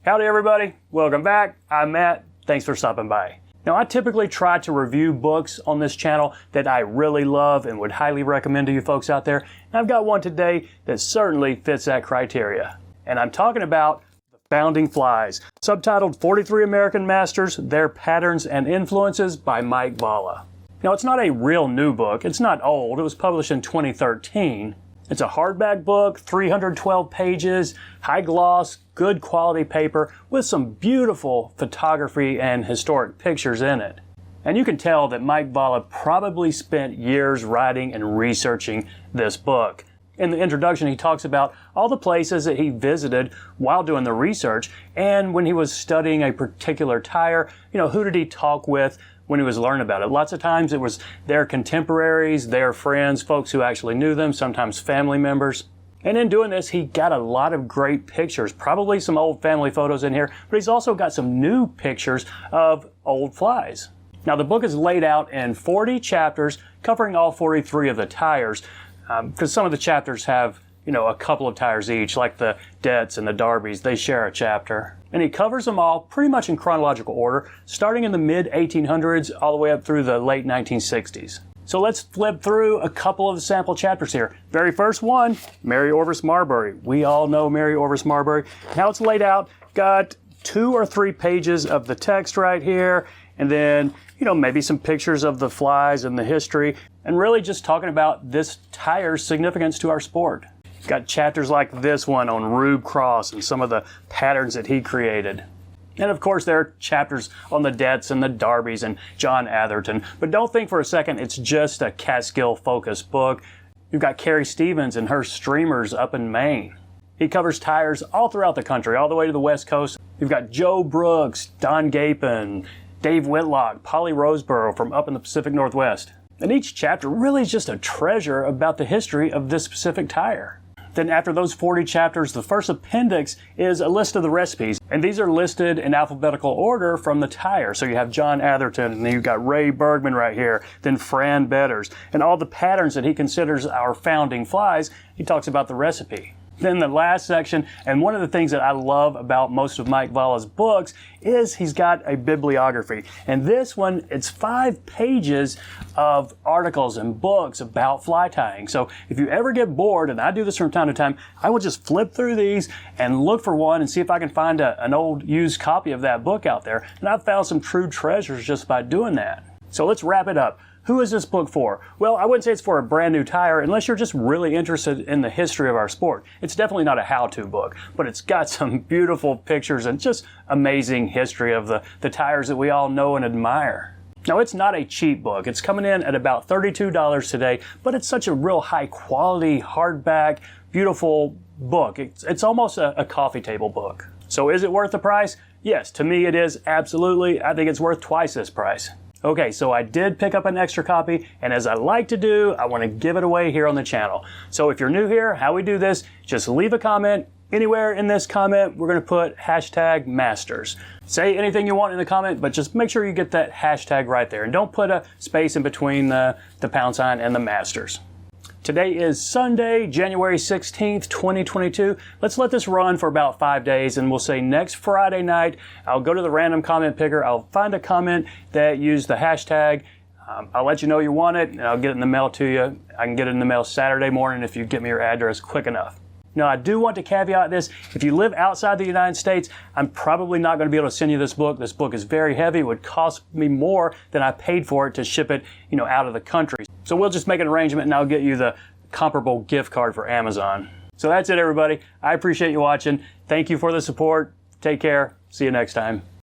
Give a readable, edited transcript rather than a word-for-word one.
Howdy everybody, welcome back. I'm Matt, thanks for stopping by. Now I typically try to review books on this channel that I really love and would highly recommend to you folks out there. And I've got one today that certainly fits that criteria. And I'm talking about The Founding Flies, subtitled 43 American Masters, Their Patterns and Influences by Mike Valla. Now it's not a real new book, it's not old, it was published in 2013. It's a hardback book, 312 pages, high gloss, good quality paper with some beautiful photography and historic pictures in it. And you can tell that Mike Valla probably spent years writing and researching this book. In the introduction, he talks about all the places that he visited while doing the research, and when he was studying a particular tire, who did he talk with when he was learning about it. Lots of times it was their contemporaries, their friends, folks who actually knew them, sometimes family members. And in doing this, he got a lot of great pictures, probably some old family photos in here, but he's also got some new pictures of old flies. Now the book is laid out in 40 chapters covering all 43 of the tires, because some of the chapters have a couple of tires each, like the Dets and the Darbys, they share a chapter. And he covers them all pretty much in chronological order, starting in the mid-1800s all the way up through the late 1960s. So let's flip through a couple of the sample chapters here. Very first one, Mary Orvis Marbury. We all know Mary Orvis Marbury. How it's laid out, got 2 or 3 pages of the text right here, and then, maybe some pictures of the flies and the history, and really just talking about this tire's significance to our sport. Got chapters like this one on Rube Cross and some of the patterns that he created. And of course there are chapters on the Dets and the Darbys and John Atherton. But don't think for a second it's just a Catskill focused book. You've got Carrie Stevens and her streamers up in Maine. He covers tires all throughout the country, all the way to the West Coast. You've got Joe Brooks, Don Gapin, Dave Whitlock, Polly Roseborough from up in the Pacific Northwest. And each chapter really is just a treasure about the history of this specific tire. Then after those 40 chapters, the first appendix is a list of the recipes. And these are listed in alphabetical order from the tire. So you have John Atherton, and then you've got Ray Bergman right here, then Fran Betters, and all the patterns that he considers our founding flies, he talks about the recipe. Then the last section, and one of the things that I love about most of Mike Valla's books is he's got a bibliography. And this one, it's 5 pages of articles and books about fly tying. So if you ever get bored, and I do this from time to time, I will just flip through these and look for one and see if I can find an old used copy of that book out there. And I've found some true treasures just by doing that. So let's wrap it up. Who is this book for? Well, I wouldn't say it's for a brand new tire unless you're just really interested in the history of our sport. It's definitely not a how-to book, but it's got some beautiful pictures and just amazing history of the tires that we all know and admire. Now, it's not a cheap book. It's coming in at about $32 today, but it's such a real high-quality, hardback, beautiful book. It's almost a coffee table book. So is it worth the price? Yes, to me it is, absolutely. I think it's worth twice this price. Okay, so I did pick up an extra copy, and as I like to do, I want to give it away here on the channel. So if you're new here, how we do this, just leave a comment. Anywhere in this comment, we're going to put #masters. Say anything you want in the comment, but just make sure you get that hashtag right there. And don't put a space in between the pound sign and the masters. Today is Sunday, January 16th, 2022. Let's let this run for about 5 days, and we'll say next Friday night, I'll go to the random comment picker. I'll find a comment that used the hashtag. I'll let you know you want it, and I'll get it in the mail to you. I can get it in the mail Saturday morning if you get me your address quick enough. Now, I do want to caveat this. If you live outside the United States, I'm probably not going to be able to send you this book. This book is very heavy. It would cost me more than I paid for it to ship it, out of the country. So we'll just make an arrangement, and I'll get you the comparable gift card for Amazon. So that's it, everybody. I appreciate you watching. Thank you for the support. Take care. See you next time.